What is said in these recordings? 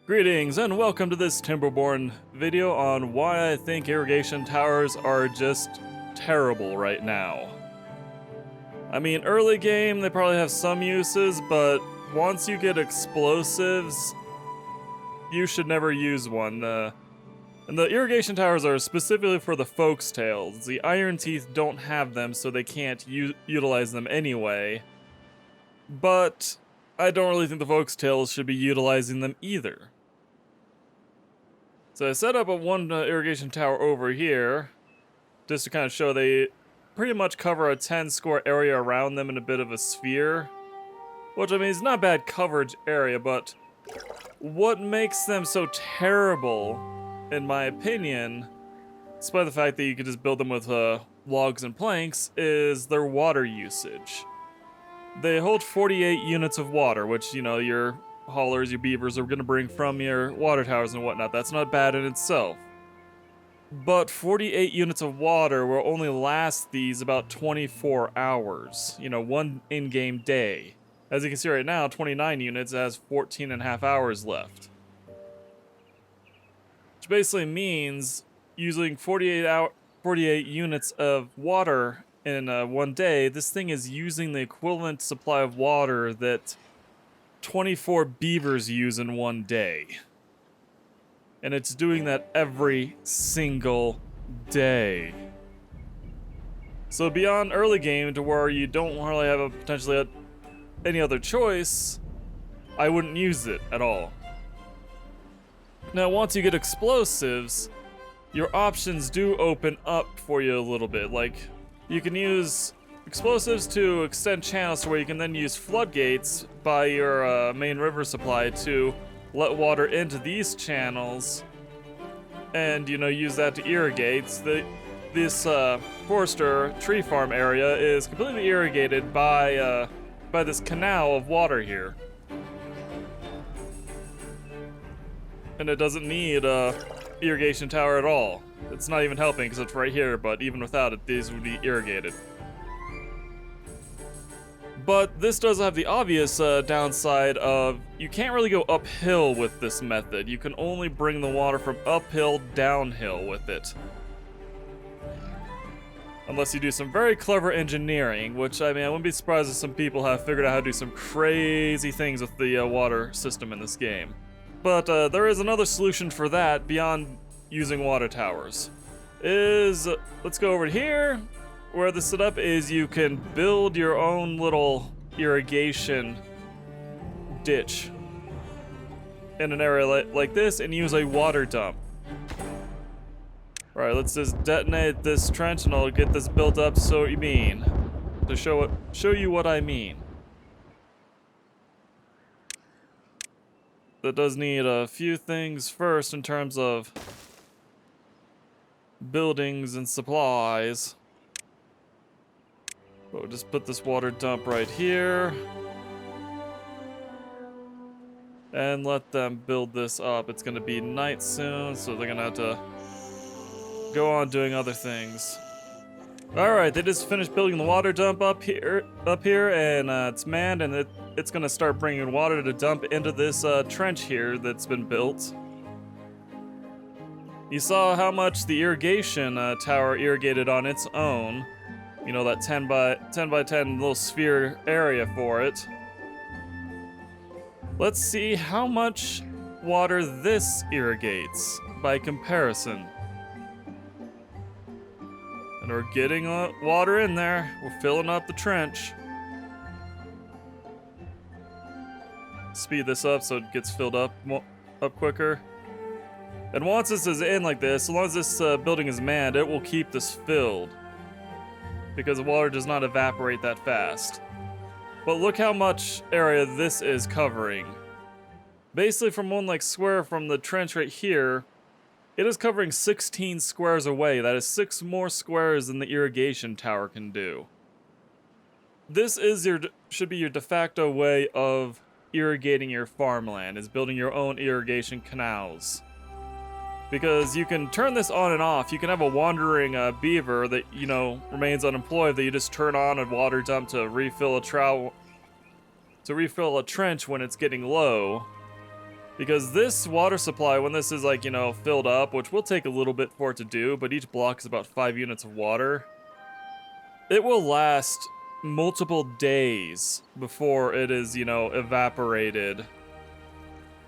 Greetings and welcome to this Timberborn video on why I think irrigation towers are just terrible right now. I mean, early game they probably have some uses, but once you get explosives, you should never use one. And the irrigation towers are specifically for the Folkstails. The Iron Teeth don't have them, so they can't utilize them anyway. But I don't really think the Folkstails should be utilizing them either. So I set up one irrigation tower over here, just to kind of show they pretty much cover a 10 square area around them in a bit of a sphere. Which, I mean, is not a bad coverage area, but what makes them so terrible, in my opinion, despite the fact that you could just build them with logs and planks, is their water usage. They hold 48 units of water, which, you know, your haulers, your beavers are going to bring from your water towers and whatnot. That's not bad in itself. But 48 units of water will only last these about 24 hours. You know, one in-game day. As you can see right now, 29 units has 14 and a half hours left. Which basically means using 48 units of water in one day, this thing is using the equivalent supply of water that 24 beavers use in one day. And it's doing that every single day. So beyond early game to where you don't really have potentially any other choice, I wouldn't use it at all. Now once you get explosives, your options do open up for you a little bit. Like, you can use explosives to extend channels to where you can then use floodgates by your main river supply to let water into these channels and, you know, use that to irrigate. This forester tree farm area is completely irrigated by this canal of water here. And it doesn't need a irrigation tower at all. It's not even helping because it's right here, but even without it, these would be irrigated. But this does have the obvious downside of you can't really go uphill with this method. You can only bring the water from uphill downhill with it. Unless you do some very clever engineering, which, I mean, I wouldn't be surprised if some people have figured out how to do some crazy things with the water system in this game. But there is another solution for that beyond using water towers. Let's go over here. Where the setup is, you can build your own little irrigation ditch in an area like this and use a water dump. Alright, let's just detonate this trench and I'll get this built up so you mean. To show you what I mean. That does need a few things first in terms of buildings and supplies. We'll just put this water dump right here. And let them build this up. It's gonna be night soon, so they're gonna have to go on doing other things. Alright, they just finished building the water dump up here, and it's manned, and it's gonna start bringing water to dump into this trench here that's been built. You saw how much the irrigation tower irrigated on its own. You know, that 10 by 10 little sphere area for it. Let's see how much water this irrigates by comparison. And we're getting water in there. We're filling up the trench. Speed this up so it gets filled up quicker. And once this is in like this, as long as this building is manned, it will keep this filled. Because the water does not evaporate that fast. But look how much area this is covering. Basically from one like square from the trench right here, it is covering 16 squares away. That is 6 more squares than the irrigation tower can do. This is should be your de facto way of irrigating your farmland, is building your own irrigation canals. Because you can turn this on and off. You can have a wandering beaver that, you know, remains unemployed that you just turn on a water dump to refill a trench when it's getting low. Because this water supply, when this is like, you know, filled up, which will take a little bit for it to do, but each block is about 5 units of water, it will last multiple days before it is, you know, evaporated,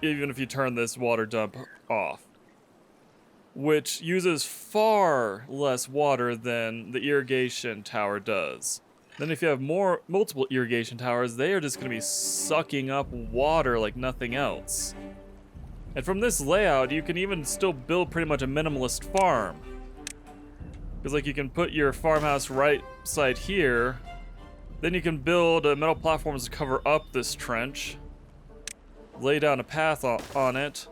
even if you turn this water dump off, which uses far less water than the irrigation tower does. Then if you have multiple irrigation towers, they are just going to be sucking up water like nothing else. And from this layout, you can even still build pretty much a minimalist farm. Because like you can put your farmhouse right side here, then you can build metal platforms to cover up this trench, lay down a path on it,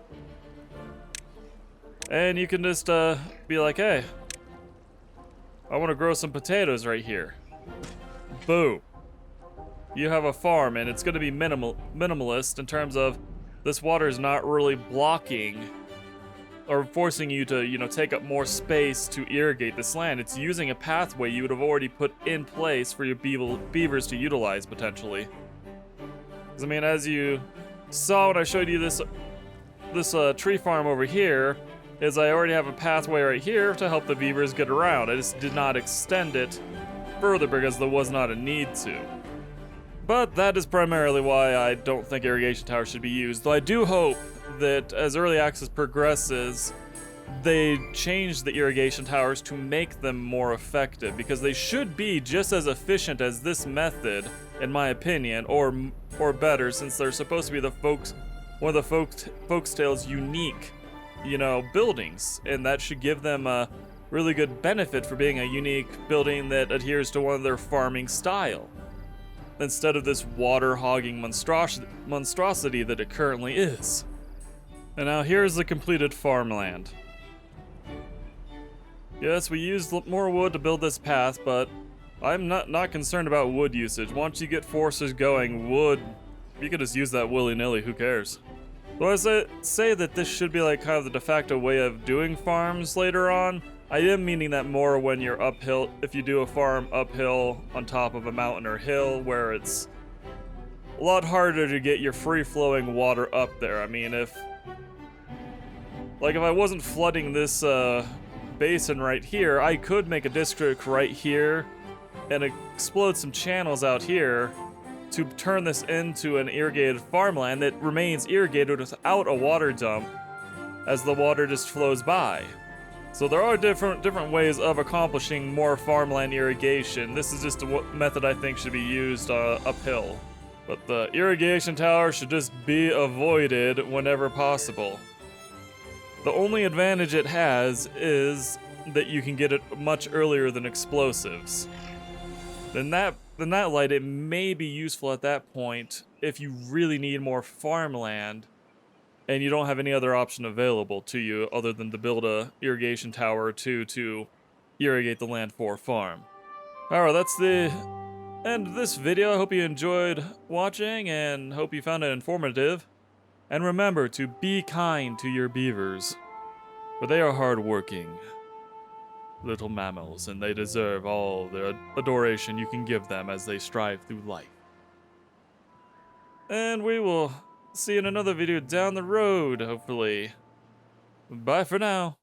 and you can just be like, hey, I want to grow some potatoes right here. Boom. You have a farm, and it's going to be minimalist in terms of this water is not really blocking or forcing you to, you know, take up more space to irrigate this land. It's using a pathway you would have already put in place for your beavers to utilize, potentially. Because, I mean, as you saw when I showed you this tree farm over here, is I already have a pathway right here to help the beavers get around. I just did not extend it further because there was not a need to. But that is primarily why I don't think irrigation towers should be used, though I do hope that as early access progresses, they change the irrigation towers to make them more effective, because they should be just as efficient as this method, in my opinion, or better, since they're supposed to be one of the Folkstails' unique, you know, buildings, and that should give them a really good benefit for being a unique building that adheres to one of their farming style, instead of this water-hogging monstrosity that it currently is. And now here's the completed farmland. Yes, we used more wood to build this path, but I'm not concerned about wood usage. Once you get forces going, wood, you can just use that willy-nilly, who cares? So I say that this should be like kind of the de facto way of doing farms later on. I am meaning that more when you're uphill, if you do a farm uphill on top of a mountain or hill, where it's a lot harder to get your free-flowing water up there. I mean, if I wasn't flooding this basin right here, I could make a district right here and explode some channels out here to turn this into an irrigated farmland that remains irrigated without a water dump as the water just flows by. So there are different ways of accomplishing more farmland irrigation. This is just a method I think should be used uphill. But the irrigation tower should just be avoided whenever possible. The only advantage it has is that you can get it much earlier than explosives. In that light, it may be useful at that point if you really need more farmland and you don't have any other option available to you other than to build a irrigation tower or two to irrigate the land for a farm. Alright, that's the end of this video. I hope you enjoyed watching and hope you found it informative. And remember to be kind to your beavers, for they are hardworking little mammals, and they deserve all the adoration you can give them as they strive through life. And we will see you in another video down the road, hopefully. Bye for now.